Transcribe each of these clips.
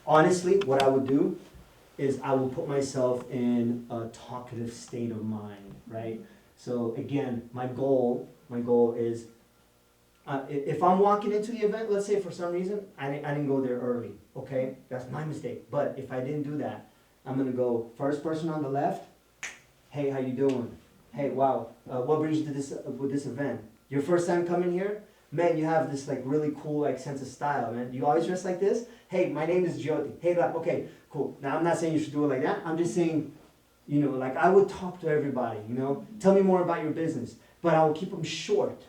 Honestly, what I would do is I will put myself in a talkative state of mind, right? So again, my goal is, if I'm walking into the event, let's say for some reason, I didn't go there early, okay? That's my mistake. But if I didn't do that, I'm gonna go first person on the left. Hey, how you doing? Hey, wow, what brings you to this event? Your first time coming here? Man, you have this like really cool like sense of style, man. Do you always dress like this? Hey, my name is Jyoti. Hey, like, okay, cool. Now I'm not saying you should do it like that. I'm just saying, like I would talk to everybody, tell me more about your business. But I will keep them short,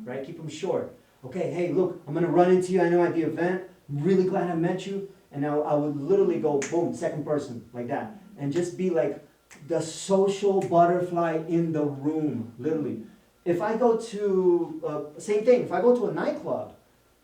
right? Keep them short. Okay, hey, look, I'm gonna run into you, I know at the event. I'm really glad I met you. And now I would literally go, boom, second person, like that. And just be like the social butterfly in the room, literally. If I go to, same thing, if I go to a nightclub,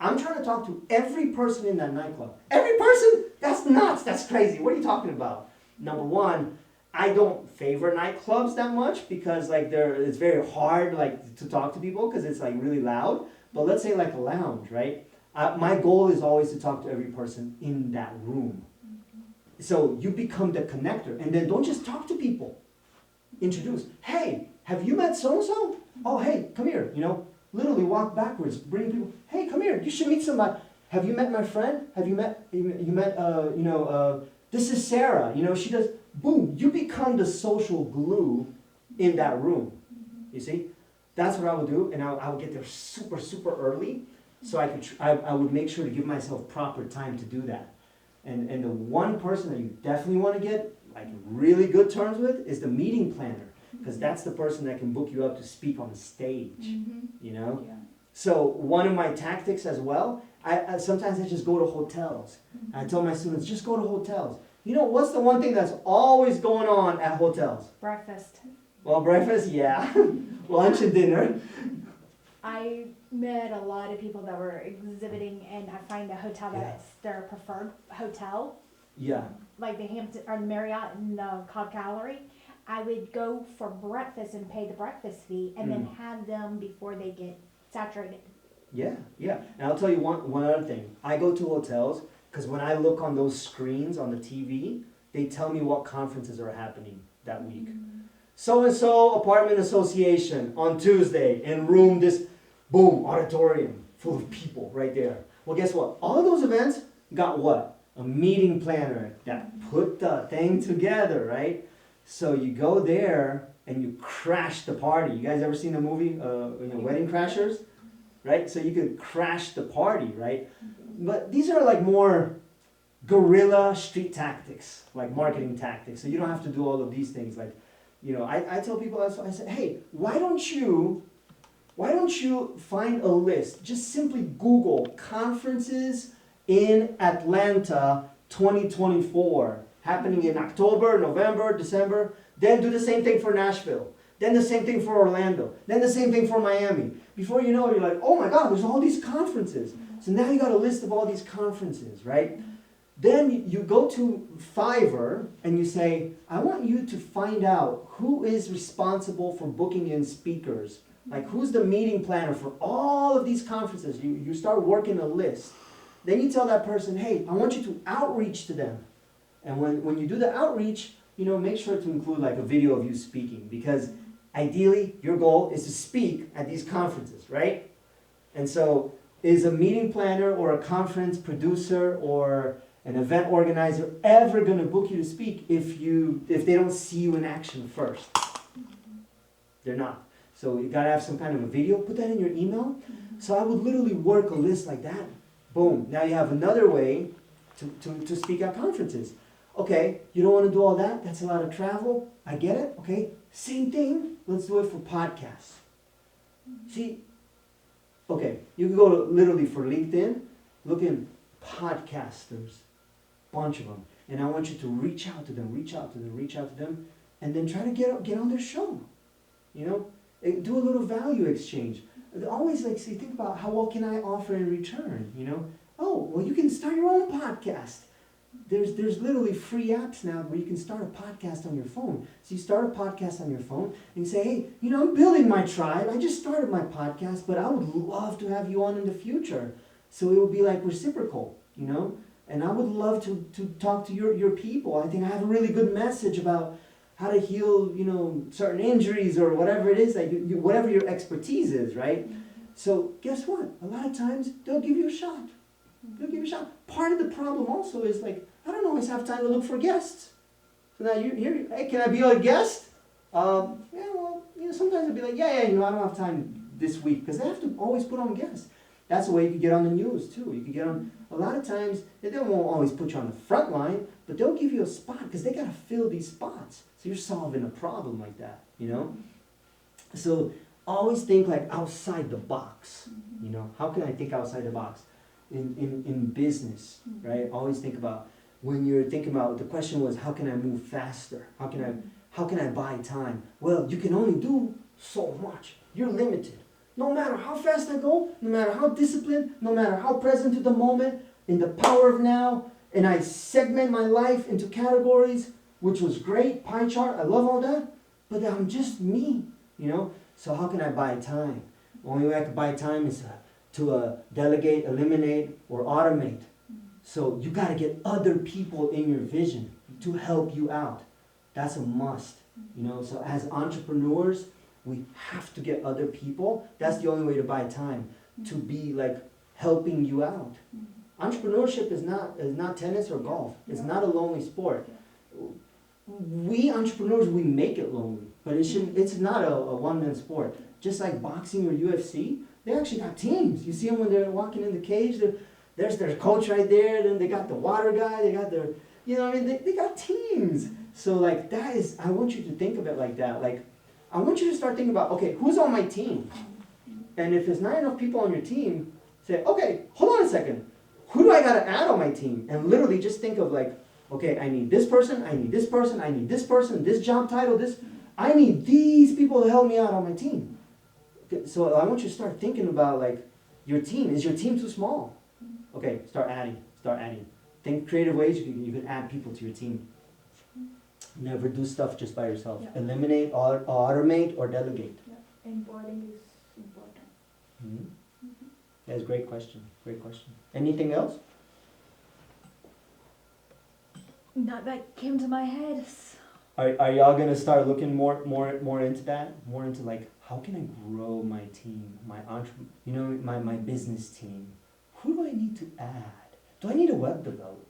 I'm trying to talk to every person in that nightclub. Every person? That's nuts, that's crazy. What are you talking about? Number one, I don't favor nightclubs that much because like it's very hard like to talk to people because it's like really loud. But let's say like a lounge, right? My goal is always to talk to every person in that room. So you become the connector, and then don't just talk to people. Introduce. Hey, have you met so and so? Oh, hey, come here. Literally walk backwards, bring people. Hey, come here. You should meet somebody. Have you met my friend? Have you met? This is Sarah. She does. Boom. You become the social glue in that room. You see, that's what I would do, and I would get there super super early, so I would make sure to give myself proper time to do that. And the one person that you definitely want to get like really good terms with is the meeting planner, because that's the person that can book you up to speak on the stage. Yeah. So one of my tactics as well, I sometimes I just go to hotels. I tell my students, just go to hotels. What's the one thing that's always going on at hotels? Breakfast. Well, breakfast, yeah. Lunch and dinner. I met a lot of people that were exhibiting, and I find a hotel that's their preferred hotel, Yeah. like the Hampton or the Marriott in the Cobb Gallery. I would go for breakfast and pay the breakfast fee, and then have them before they get saturated. Yeah. And I'll tell you one other thing. I go to hotels because when I look on those screens on the TV, they tell me what conferences are happening that week. So-and-so apartment association on Tuesday in room this, boom, auditorium full of people right there. Well, guess what? All of those events got what? A meeting planner that put the thing together, right? So you go there and you crash the party. You guys ever seen the movie, Wedding Crashers? Right? So you could crash the party, right? But these are like more guerrilla street tactics, like marketing tactics. So you don't have to do all of these things. Like, I tell people, I say, hey, why don't you find a list? Just simply Google conferences in Atlanta 2024, happening in October, November, December. Then do the same thing for Nashville. Then the same thing for Orlando. Then the same thing for Miami. Before you know it, you're like, oh my God, there's all these conferences. So now you got a list of all these conferences, right? Then you go to Fiverr and you say, I want you to find out who is responsible for booking in speakers. Like who's the meeting planner for all of these conferences. You start working a list. Then you tell that person, hey, I want you to outreach to them. And when you do the outreach, make sure to include like a video of you speaking, because ideally your goal is to speak at these conferences, right? And so is a meeting planner or a conference producer or an event organizer ever going to book you to speak if they don't see you in action first? They're not. So you gotta have some kind of a video, put that in your email. So I would literally work a list like that. Boom. Now you have another way to speak at conferences. Okay, you don't want to do all that? That's a lot of travel. I get it. Okay, same thing. Let's do it for podcasts. See, okay, you can go to literally for LinkedIn, look in podcasters, bunch of them. And I want you to reach out to them, and then try to get on their show. Do a little value exchange. Always like say, think about what can I offer in return, Oh, well, you can start your own podcast. There's literally free apps now where you can start a podcast on your phone. So you start a podcast on your phone and you say, hey, I'm building my tribe. I just started my podcast, but I would love to have you on in the future. So it will be like reciprocal, and I would love to talk to your people. I think I have a really good message about how to heal, certain injuries or whatever it is that whatever your expertise is, right? So guess what? A lot of times they'll give you a shot. They'll give you a shot. Part of the problem also is like, I don't always have time to look for guests. So now you're here, hey, can I be a guest? Sometimes I'll be like, I don't have time this week, because they have to always put on guests. That's the way you can get on the news too. You can get on, a lot of times, they won't always put you on the front line, but they'll give you a spot, because they gotta fill these spots. So you're solving a problem like that, So always think like outside the box, How can I think outside the box? In business, right? Always think about, when you're thinking about, the question was, how can I move faster? How can I buy time? Well, you can only do so much. You're limited. No matter how fast I go, no matter how disciplined, no matter how present to the moment, in the power of now, and I segment my life into categories, which was great, pie chart, I love all that, but I'm just me, So how can I buy time? The only way I can buy time is to delegate, eliminate, or automate. So you got to get other people in your vision to help you out. That's a must, So as entrepreneurs, we have to get other people. That's the only way to buy time, to be like helping you out. Entrepreneurship is not tennis or golf. It's not a lonely sport. We entrepreneurs, we make it lonely, but it's not a one-man sport. Just like boxing or UFC, they actually got teams. You see them when they're walking in the cage. There's their coach right there. Then they got the water guy. They got their, they got teams. So like that is, I want you to think of it like that. Like, I want you to start thinking about, okay, who's on my team? And if there's not enough people on your team, say, okay, hold on a second. Who do I got to add on my team? And literally just think of like, okay, I need this person, I need this person, I need this person, this job title, I need these people to help me out on my team. Okay, so I want you to start thinking about like your team. Is your team too small? Okay, start adding. Think creative ways you can add people to your team. Never do stuff just by yourself. Yeah. Eliminate, automate, or delegate. Yeah. Empowering is important. That's a great question. Anything else? Not that came to my head. Are y'all gonna start looking more into that? More into like, how can I grow my team, my business team? Who do I need to add? Do I need a web developer?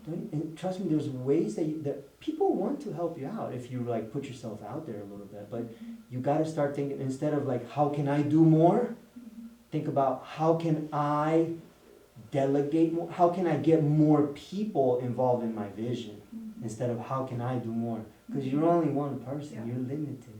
And trust me, there's ways that people want to help you out if you like put yourself out there a little bit. But you got to start thinking, instead of like, how can I do more? Think about, how can I delegate more? How can I get more people involved in my vision? Instead of how can I do more? Because you're only one person. You're limited.